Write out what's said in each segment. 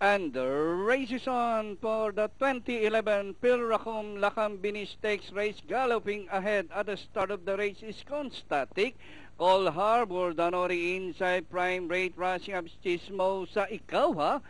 And the race is on for the 2011 Pilracom Lakambini Stakes race. Galloping ahead at the start of the race is Constatic. Cole Harbor, Danori inside, Prime Rate, rushing up Chismosa, Ikaw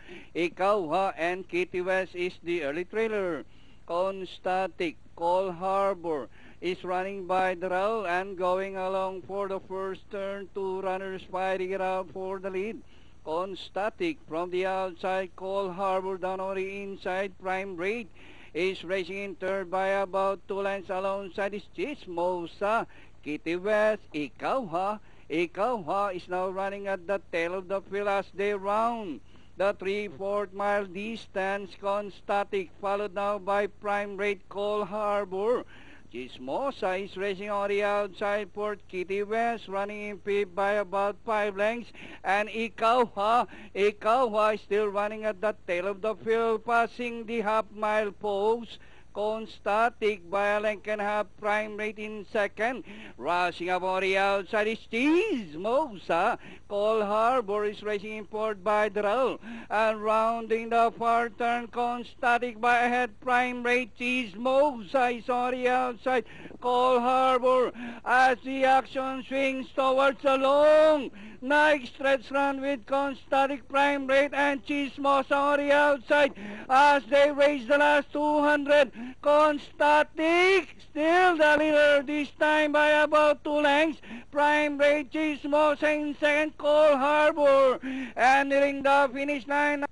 ha, and Kitty West is the early trailer. Constatic, Cole Harbor is running by the rail and going along for the first turn. Two runners fighting it out for the lead. Constatic from the outside, Cole Harbor down on the inside, Prime Rate is racing in third by about 2 lengths alongside is Chismosa. Kitty West, Ikaw ha is now running at the tail of the field as they round the 3/4 mile distance. Constatic followed now by Prime Rate, Cole Harbor. Chismosa is racing on the outside for Kitty West, running in fifth by about 5 lengths. And Ikaw ha is still running at the tail of the field, passing the half-mile post. Constatic by a length and a half, Prime Rate in second. Rushing up on the outside is Chismosa. Cole Harbor is racing in fourth by the rail. And rounding the far turn, Constatic by ahead, Prime Rate. Chismosa is on the outside. Cole Harbor as the action swings towards the long nice stretch run with Constatic, Prime Rate, and Chismosa on the outside as they race the last 200. Constatic still the leader this time by about 2 lengths. Prime Rate, Chismosa in second, Cole Harbor, and nearing the finish line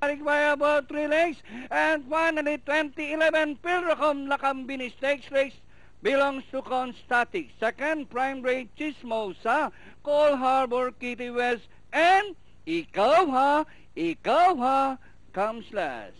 by about 3 lengths. And finally, 2011 Pilracom Lakambini Stakes race belongs to Constatic. Second, Prime Rate, Chismosa, Cole Harbor, Kitty West, and Ikaw ha comes last.